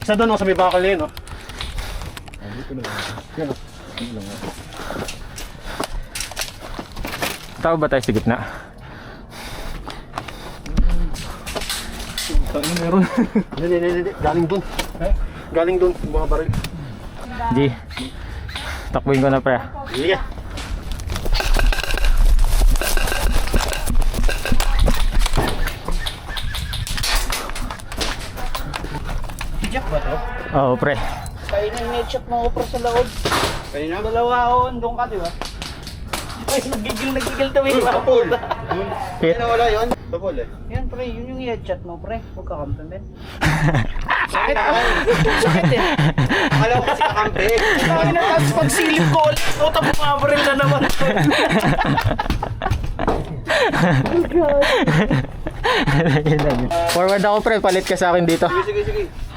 Isa doon sa may bakal yun, no? Dito na lang. Yan, Tao ba tayo sa gitna? meron. Hindi. Galing doon. Galing doon, mga baril. Di. Takbuhin ko na pre. Sige. Jack ba to? Oo pre. Kaya nang headshot mo ko sa loob. Kanina? Dalawa ako, andun ka, di ba? Ay, nagigil to yung mga puta. Hit. Wala yun? Topol eh. Yan pre, yun yung headshot mo pre. Huwag ka kampimen. Sakit ako. Sakit eh. Alam ko kasi kakampi. Sabi na, tapos pagsilip ko ulit, puta bumabaril na naman. Forward ako pre, palit ka sa akin dito. Sige. Sige.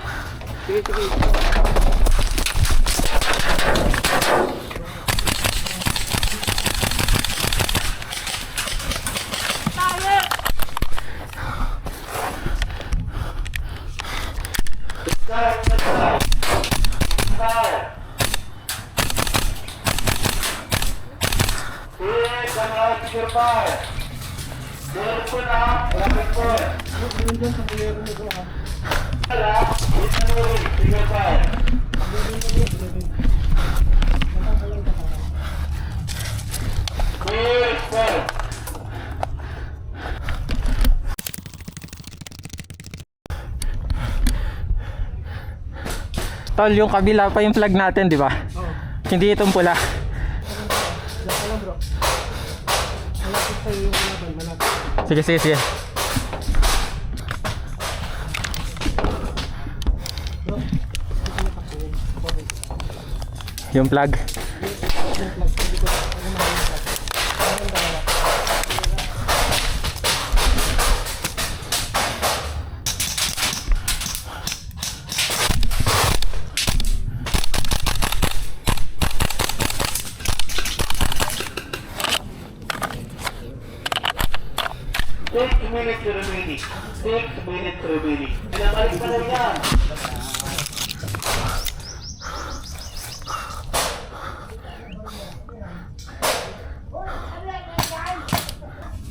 Tol, yung kabila pa yung flag natin, di ba? Oo. Hindi itong pula. Diyan ka lang bro. Malapit sa'yo yung kalaban, malapit. Sige. Yung flag.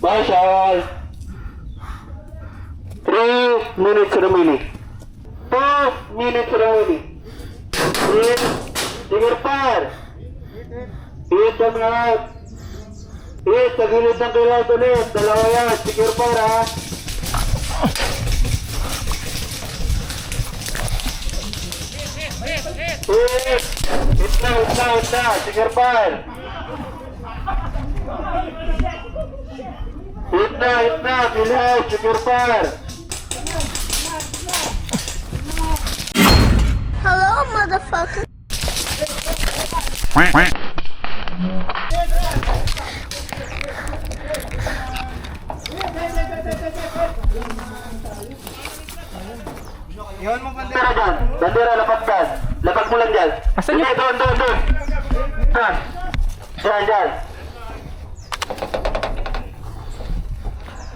Marshal! 3 minutes remaining. 2 minutes remaining. Trigger fire! Hit coming out. Hit sa gilid ng kailangan ulit. Dalawa yan. Trigger fire ha. Hit! Hit na. Trigger fire! Hit na, bilaw, trigger fire! Hello, motherfucker. Iwan mo bandera. Bandera dyan, bandera lapag dyan. Lapag mo lang dyan. Asan Hindi, yung- doon. Dyan.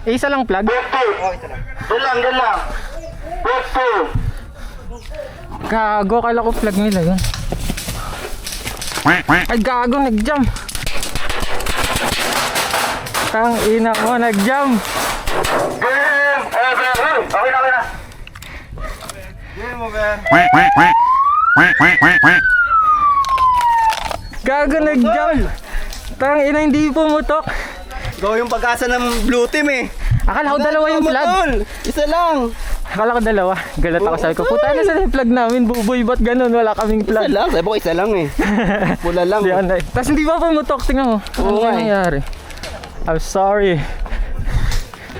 Isa lang flag. West foot. Oh, ito lang. Dyan lang. West foot. Gago, kala ko flag nila yun. Ay gago, nag-jump. Tang ina mo, nag-jump. Game over. Okay na. Game over. Gago, nag-jump. Tang ina, hindi pumutok. Ikaw yung pag-asa ng blue team eh. Akala ko dalawa yung flag. Tol. Isa lang. Akala ko dalawa. Galat ako, sabi ko, puta na sa flag namin, buboy, ba't ganun? Wala kaming Isa flag. lang. Sabi ko isa lang eh. Pula lang. Di online. Tapos hindi pa pumutok, tingnan mo. Ano nga eh. nangyari? I'm sorry.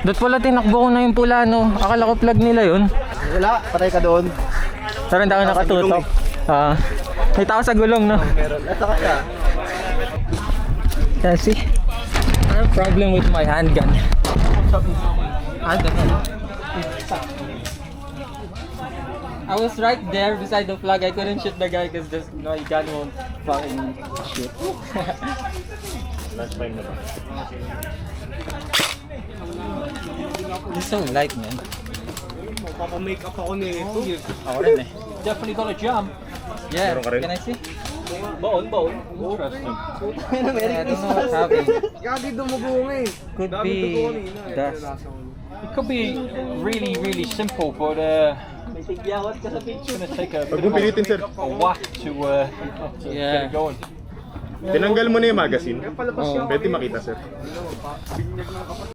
Doon pala tinakbo ko na yung pula, no? Akala ko flag nila yun. Wala. Patay ka doon. Pero hindi ako nakatutok. May tao sa gulong, no? Meron. At saka siya. Kasi, I have a problem with my handgun. I was right there beside the flag. I couldn't shoot the guy because my gun won't fucking shoot. Last time na ba? It's so light, man. Papamake up ako nito. Ako rin eh. Definitely gonna jump. Yeah, can I see? Baon. Interesting. I don't know what's happening. Gagi dumugong eh. Could be dust. It could be really simple, but it's gonna take a Pag mo pilitin, sir. a whack to get it going. Tinanggal mo na yung magazine. Pwede makita, sir.